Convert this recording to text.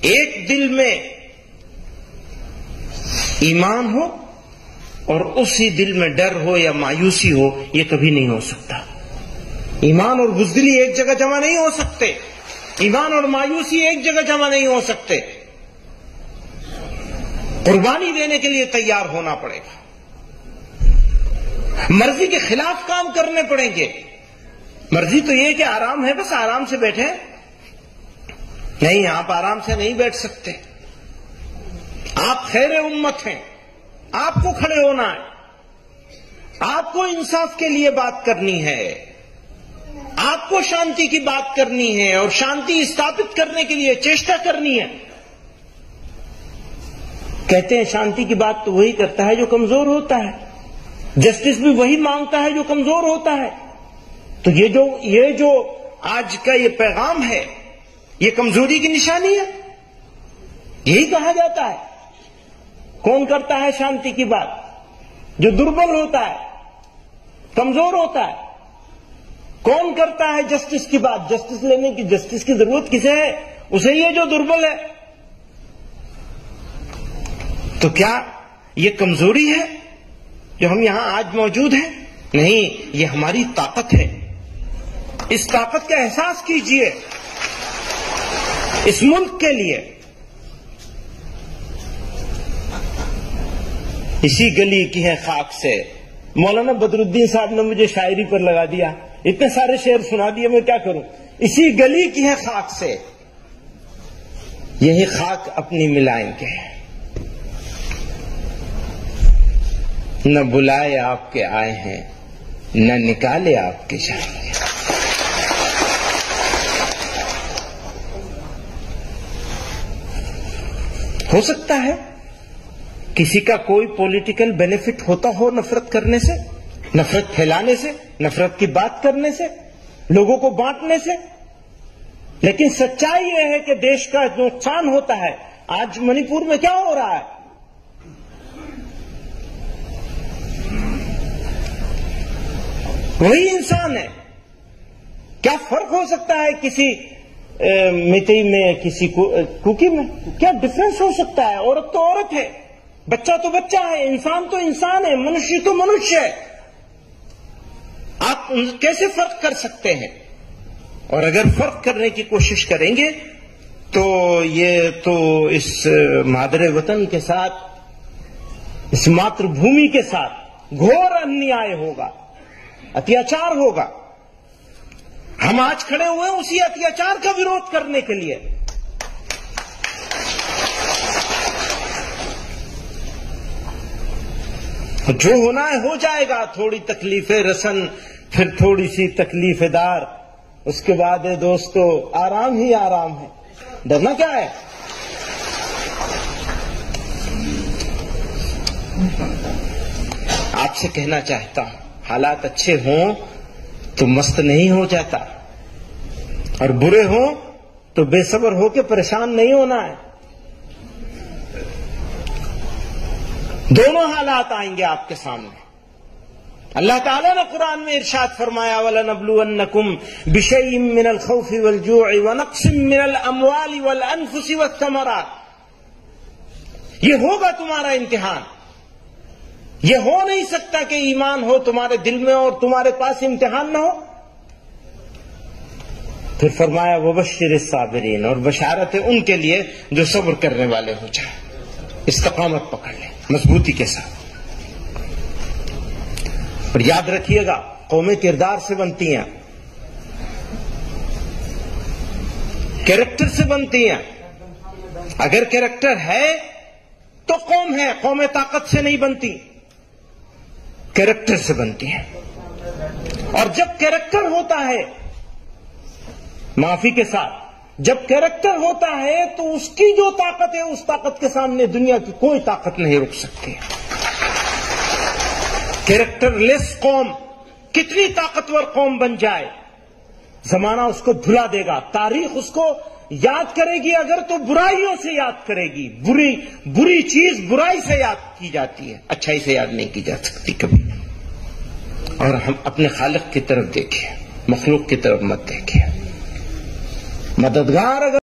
ایک دل میں ایمان ہو اور اسی دل میں ڈر ہو یا مایوسی ہو، یہ کبھی نہیں ہو سکتا۔ ایمان اور بزدلی ایک جگہ جمع نہیں ہو سکتے، ایمان اور مایوسی ایک جگہ جمع نہیں ہو سکتے۔ قربانی دینے کے لیے تیار ہونا پڑے گا، مرضی کے خلاف کام کرنے پڑیں گے۔ مرضی تو یہ کہ آرام ہے، بس آرام سے بیٹھے، نہیں، آپ آرام سے نہیں بیٹھ سکتے۔ آپ خیر امت ہیں، آپ کو کھڑے ہونا ہے، آپ کو انصاف کے لیے بات کرنی ہے، آپ کو شانتی کی بات کرنی ہے اور شانتی استھاپت کرنے کے لیے چیشٹا کرنی ہے۔ کہتے ہیں شانتی کی بات تو وہی کرتا ہے جو کمزور ہوتا ہے، جسٹس بھی وہی مانگتا ہے جو کمزور ہوتا ہے۔ تو یہ جو آج کا یہ پیغام ہے، یہ کمزوری کی نشانی ہے، یہی کہا جاتا ہے۔ کون کرتا ہے شانتی کی بات؟ جو دربل ہوتا ہے، کمزور ہوتا ہے۔ کون کرتا ہے جسٹس کی بات؟ جسٹس لینے کی، جسٹس کی ضرورت کسے ہے؟ اسے یہ جو دربل ہے۔ تو کیا یہ کمزوری ہے جو ہم یہاں آج موجود ہیں؟ نہیں، یہ ہماری طاقت ہے۔ اس طاقت کا احساس کیجئے اس ملک کے لیے۔ اسی گلی کی ہے خاک سے، مولانا بدر الدین صاحب نے مجھے شاعری پر لگا دیا، اتنے سارے شعر سنا دیے، میں کیا کروں۔ اسی گلی کی ہے خاک سے، یہی خاک اپنی ملائیں گے، نہ بلائے آپ کے آئے ہیں، نہ نکالے آپ کے جائیں گے۔ ہو سکتا ہے کسی کا کوئی پولیٹیکل بینیفٹ ہوتا ہو نفرت کرنے سے، نفرت پھیلانے سے، نفرت کی بات کرنے سے، لوگوں کو بانٹنے سے، لیکن سچائی یہ ہے کہ دیش کا نقصان ہوتا ہے۔ آج منی پور میں کیا ہو رہا ہے؟ وہی انسان ہے، کیا فرق ہو سکتا ہے کسی میتئی میں، کسی کوکی میں؟ کیا ڈفرنس ہو سکتا ہے؟ عورت تو عورت ہے، بچہ تو بچہ ہے، انسان تو انسان ہے، منشی تو منشیہ ہے۔ آپ کیسے فرق کر سکتے ہیں؟ اور اگر فرق کرنے کی کوشش کریں گے تو یہ تو اس مادر وطن کے ساتھ، اس ماتر بھومی کے ساتھ گھور انیائے ہوگا، اتیاچار ہوگا۔ ہم آج کھڑے ہوئے ہیں اسی اتیاچار کا وروਧ کرنے کے لیے۔ جو ہونا ہے ہو جائے گا، تھوڑی تکلیف رسن، پھر تھوڑی سی تکلیف دار، اس کے بعد دوستو آرام ہی آرام ہے، ڈرنا کیا ہے؟ آپ سے کہنا چاہتا ہوں، حالات اچھے ہوں تو مست نہیں ہو جاتا، اور برے ہوں تو بے صبر ہو کے پریشان نہیں ہونا ہے۔ دونوں حالات آئیں گے آپ کے سامنے۔ اللہ تعالیٰ نے قرآن میں ارشاد فرمایا وَلَنَبْلُوَنَّكُمْ بِشَيْءٍ مِّنَ الْخَوْفِ وَالْجُوعِ وَنَقْصٍ مِّنَ الْأَمْوَالِ وَالْأَنفُسِ وَالثَّمَرَاتِ۔ یہ ہوگا تمہارا امتحان۔ یہ ہو نہیں سکتا کہ ایمان ہو تمہارے دل میں اور تمہارے پاس امتحان نہ ہو۔ پھر فرمایا وَبَشِّرِ الصَّابِرِينَ، اور بشارت ہے ان کے لیے جو صبر کرنے والے ہو جائیں، استقامت پکڑ لیں مضبوطی کے ساتھ۔ اور یاد رکھیے گا، قومیں کردار سے بنتی ہیں، کیریکٹر سے بنتی ہیں۔ اگر کیریکٹر ہے تو قوم ہے، قومیں طاقت سے نہیں بنتی، کیریکٹر سے بنتی ہیں۔ اور جب کیریکٹر ہوتا ہے، معافی کے ساتھ، جب کیریکٹر ہوتا ہے تو اس کی جو طاقت ہے، اس طاقت کے سامنے دنیا کی کوئی طاقت نہیں رک سکتی۔ کیریکٹر لیس قوم کتنی طاقتور قوم بن جائے، زمانہ اس کو بھلا دے گا، تاریخ اس کو یاد کرے گی، اگر تو برائیوں سے یاد کرے گی۔ بری چیز برائی سے یاد کی جاتی ہے، اچھائی سے یاد نہیں کی جا سکتی کبھی۔ اور ہم اپنے خالق کی طرف دیکھیں، مخلوق کی طرف مت دیکھیں۔ مددگار اگر